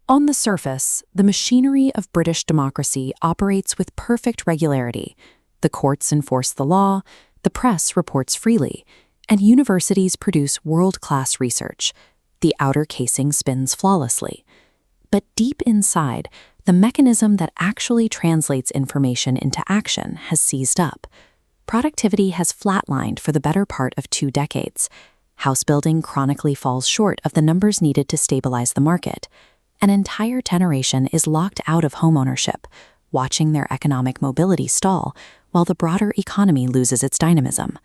On the surface, the machinery of British democracy operates with perfect regularity. The courts enforce the law, the press reports freely, and universities produce world-class research. The outer casing spins flawlessly. But deep inside, the mechanism that actually translates information into action has seized up. Productivity has flatlined for the better part of 2 decades. House building chronically falls short of the numbers needed to stabilize the market. An entire generation is locked out of homeownership, watching their economic mobility stall while the broader economy loses its dynamism.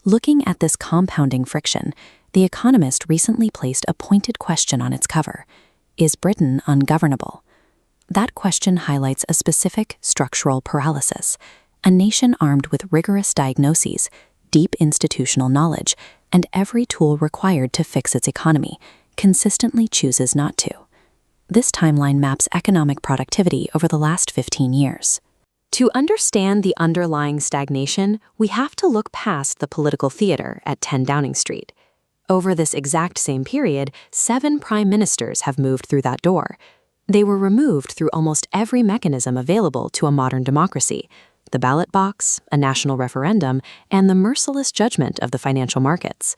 Looking at this compounding friction, The Economist recently placed a pointed question on its cover: Is Britain ungovernable? That question highlights a specific structural paralysis. A nation armed with rigorous diagnoses, deep institutional knowledge, and every tool required to fix its economy, consistently chooses not to. This timeline maps economic productivity over the last 15 years. To understand the underlying stagnation, we have to look past the political theater at 10 Downing Street. Over this exact same period, 7 prime ministers have moved through that door. They were removed through almost every mechanism available to a modern democracy: the ballot box, a national referendum, and the merciless judgment of the financial markets.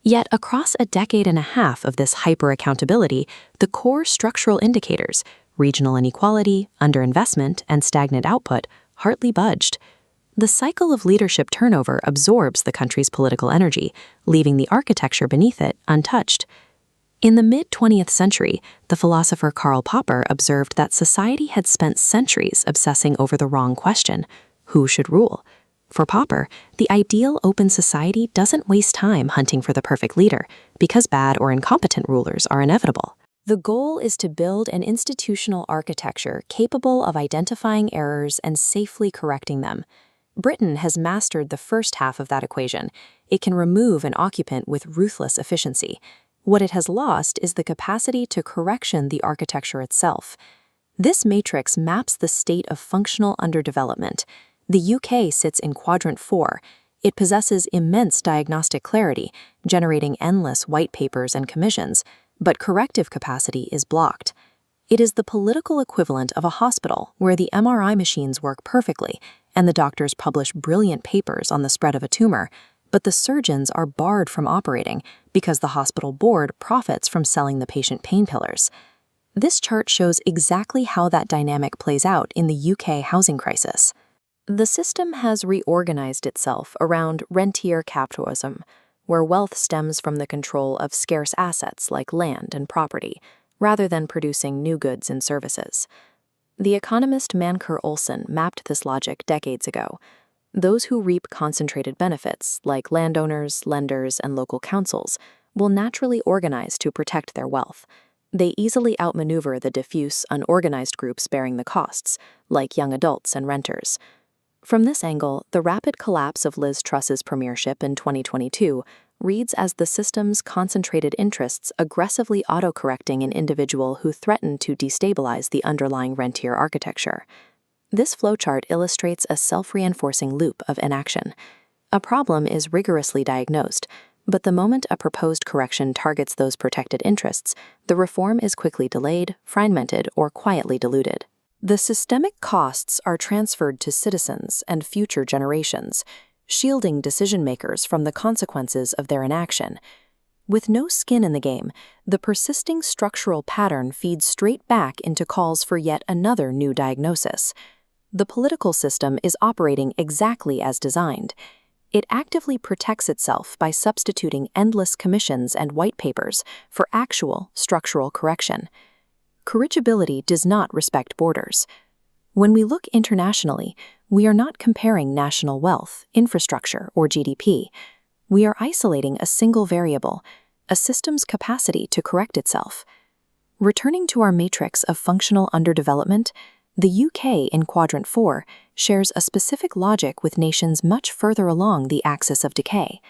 Yet across a decade and a half of this hyper-accountability, the core structural indicators, regional inequality, underinvestment, and stagnant output, hardly budged. The cycle of leadership turnover absorbs the country's political energy, leaving the architecture beneath it untouched. In the mid-20th century, the philosopher Karl Popper observed that society had spent centuries obsessing over the wrong question: who should rule? For Popper, the ideal open society doesn't waste time hunting for the perfect leader, because bad or incompetent rulers are inevitable. The goal is to build an institutional architecture capable of identifying errors and safely correcting them. Britain has mastered the first half of that equation. It can remove an occupant with ruthless efficiency. What it has lost is the capacity to correction the architecture itself. This matrix maps the state of functional underdevelopment. The UK sits in quadrant 4. It possesses immense diagnostic clarity, generating endless white papers and commissions, but corrective capacity is blocked. It is the political equivalent of a hospital where the MRI machines work perfectly and the doctors publish brilliant papers on the spread of a tumor, but the surgeons are barred from operating because the hospital board profits from selling the patient painkillers. This chart shows exactly how that dynamic plays out in the UK housing crisis. The system has reorganized itself around rentier capitalism, where wealth stems from the control of scarce assets like land and property, rather than producing new goods and services. The economist Manker Olson mapped this logic decades ago. Those who reap concentrated benefits, like landowners, lenders, and local councils, will naturally organize to protect their wealth. They easily outmaneuver the diffuse, unorganized groups bearing the costs, like young adults and renters. From this angle, the rapid collapse of Liz Truss's premiership in 2022 reads as the system's concentrated interests aggressively autocorrecting an individual who threatened to destabilize the underlying rentier architecture. This flowchart illustrates a self-reinforcing loop of inaction. A problem is rigorously diagnosed, but the moment a proposed correction targets those protected interests, the reform is quickly delayed, fragmented, or quietly diluted. The systemic costs are transferred to citizens and future generations, shielding decision-makers from the consequences of their inaction. With no skin in the game, the persisting structural pattern feeds straight back into calls for yet another new diagnosis. The political system is operating exactly as designed. It actively protects itself by substituting endless commissions and white papers for actual structural correction. Corrigibility does not respect borders. When we look internationally, we are not comparing national wealth, infrastructure, or GDP. We are isolating a single variable, a system's capacity to correct itself. Returning to our matrix of functional underdevelopment, the UK in Quadrant 4 shares a specific logic with nations much further along the axis of decay.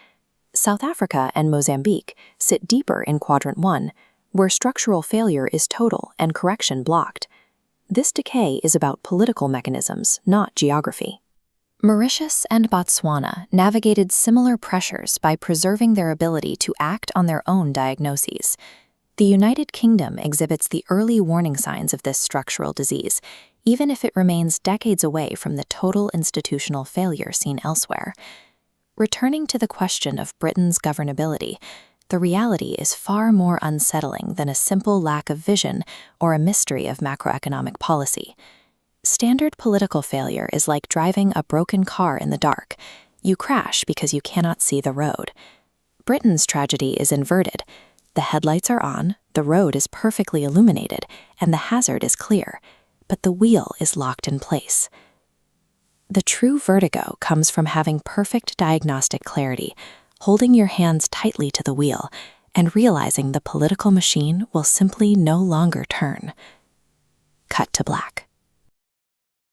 South Africa and Mozambique sit deeper in Quadrant 1, where structural failure is total and correction blocked. This decay is about political mechanisms, not geography. Mauritius and Botswana navigated similar pressures by preserving their ability to act on their own diagnoses. The United Kingdom exhibits the early warning signs of this structural disease, even if it remains decades away from the total institutional failure seen elsewhere. Returning to the question of Britain's governability, the reality is far more unsettling than a simple lack of vision or a mystery of macroeconomic policy. Standard political failure is like driving a broken car in the dark. You crash because you cannot see the road. Britain's tragedy is inverted. The headlights are on, the road is perfectly illuminated, and the hazard is clear, but the wheel is locked in place. The true vertigo comes from having perfect diagnostic clarity, holding your hands tightly to the wheel, and realizing the political machine will simply no longer turn. Cut to black.